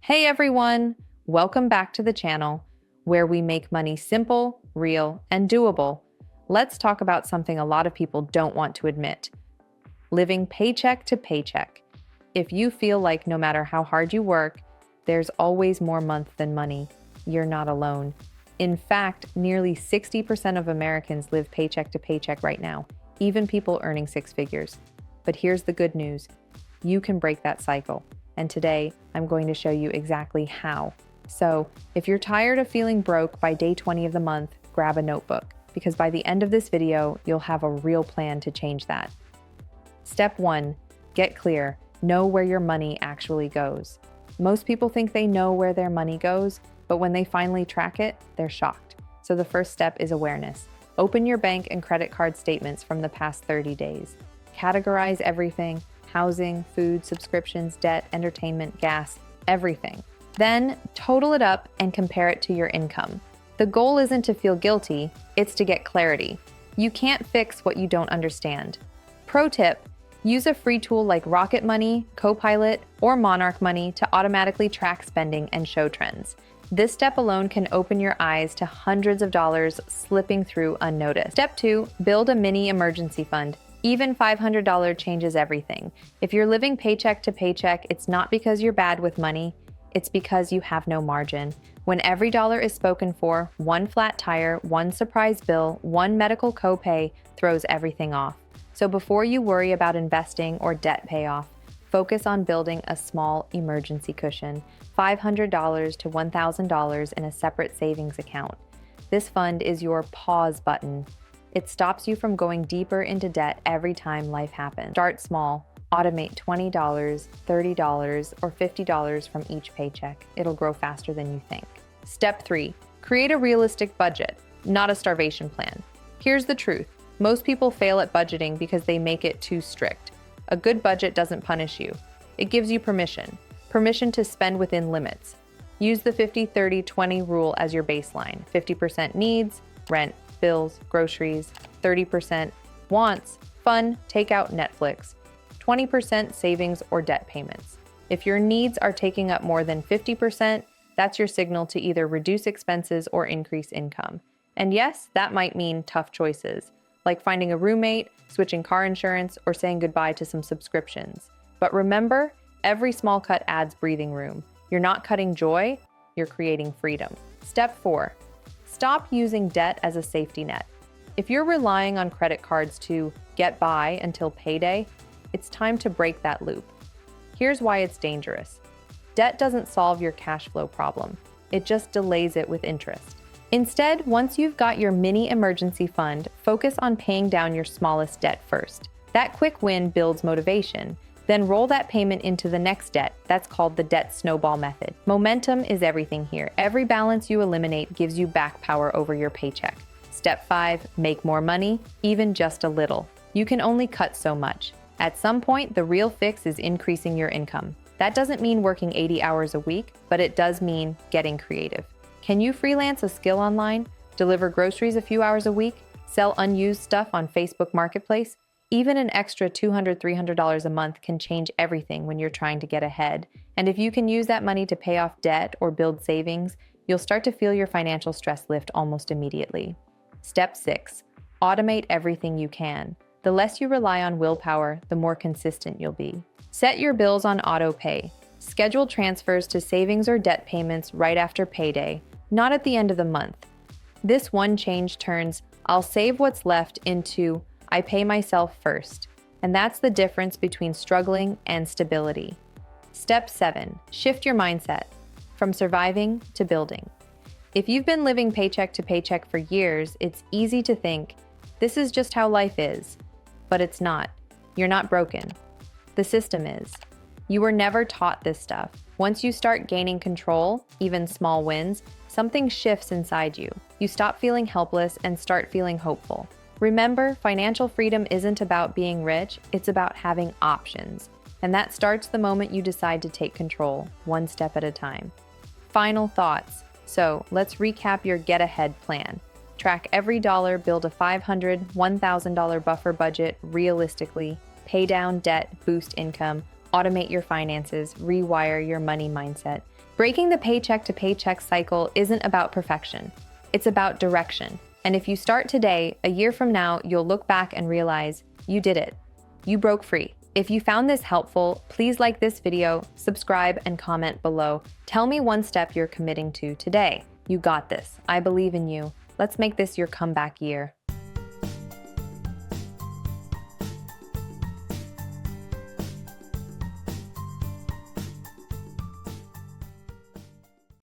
Hey everyone! Welcome back to the channel where we make money simple, real, and doable. Let's talk about something a lot of people don't want to admit: living paycheck to paycheck. If you feel like no matter how hard you work, there's always more month than money, you're not alone. In fact, nearly 60% of Americans live paycheck to paycheck right now, even people earning six figures. But here's the good news: you can break that cycle. And today, I'm going to show you exactly how. So, if you're tired of feeling broke by day 20 of the month, grab a notebook, because by the end of this video, you'll have a real plan to change that. Step 1. Get clear. Know where your money actually goes. Most people think they know where their money goes, but when they finally track it, they're shocked. So the first step is awareness. Open your bank and credit card statements from the past 30 days. Categorize everything: housing, food, subscriptions, debt, entertainment, gas, everything. Then total it up and compare it to your income. The goal isn't to feel guilty, it's to get clarity. You can't fix what you don't understand. Pro tip: use a free tool like Rocket Money, Copilot, or Monarch Money to automatically track spending and show trends. This step alone can open your eyes to hundreds of dollars slipping through unnoticed. Step 2, build a mini emergency fund. Even $500 changes everything. If you're living paycheck to paycheck, it's not because you're bad with money, it's because you have no margin. When every dollar is spoken for, one flat tire, one surprise bill, one medical copay throws everything off. So before you worry about investing or debt payoff, focus on building a small emergency cushion, $500 to $1,000 in a separate savings account. This fund is your pause button. It stops you from going deeper into debt every time life happens. Start small. Automate $20, $30, or $50 from each paycheck. It'll grow faster than you think. Step 3. Create a realistic budget, not a starvation plan. Here's the truth: most people fail at budgeting because they make it too strict. A good budget doesn't punish you. It gives you permission. Permission to spend within limits. Use the 50-30-20 rule as your baseline. 50% needs, rent, bills, groceries; 30% wants, fun, takeout, Netflix; 20% savings or debt payments. If your needs are taking up more than 50%, that's your signal to either reduce expenses or increase income. And yes, that might mean tough choices, like finding a roommate, switching car insurance, or saying goodbye to some subscriptions. But remember, every small cut adds breathing room. You're not cutting joy, you're creating freedom. Step 4. Stop using debt as a safety net. If you're relying on credit cards to get by until payday, it's time to break that loop. Here's why it's dangerous. Debt doesn't solve your cash flow problem. It just delays it with interest. Instead, once you've got your mini emergency fund, focus on paying down your smallest debt first. That quick win builds motivation. Then roll that payment into the next debt. That's called the debt snowball method. Momentum is everything here. Every balance you eliminate gives you back power over your paycheck. Step 5, make more money, even just a little. You can only cut so much. At some point, the real fix is increasing your income. That doesn't mean working 80 hours a week, but it does mean getting creative. Can you freelance a skill online, deliver groceries a few hours a week, sell unused stuff on Facebook Marketplace? Even an extra $200, $300 a month can change everything when you're trying to get ahead. And if you can use that money to pay off debt or build savings, you'll start to feel your financial stress lift almost immediately. Step 6. Automate everything you can. The less you rely on willpower, the more consistent you'll be. Set your bills on auto pay. Schedule transfers to savings or debt payments right after payday, not at the end of the month. This one change turns "I'll save what's left" into "I pay myself first." And that's the difference between struggling and stability. Step 7. Shift your mindset from surviving to building. If you've been living paycheck to paycheck for years, it's easy to think, this is just how life is. But it's not. You're not broken. The system is. You were never taught this stuff. Once you start gaining control, even small wins, something shifts inside you. You stop feeling helpless and start feeling hopeful. Remember, financial freedom isn't about being rich, it's about having options. And that starts the moment you decide to take control, one step at a time. Final thoughts. So let's recap your get ahead plan. Track every dollar, build a $500, $1,000 buffer budget realistically, pay down debt, boost income, automate your finances, rewire your money mindset. Breaking the paycheck to paycheck cycle isn't about perfection. It's about direction. And if you start today, a year from now, you'll look back and realize you did it. You broke free. If you found this helpful, please like this video, subscribe, and comment below. Tell me one step you're committing to today. You got this. I believe in you. Let's make this your comeback year.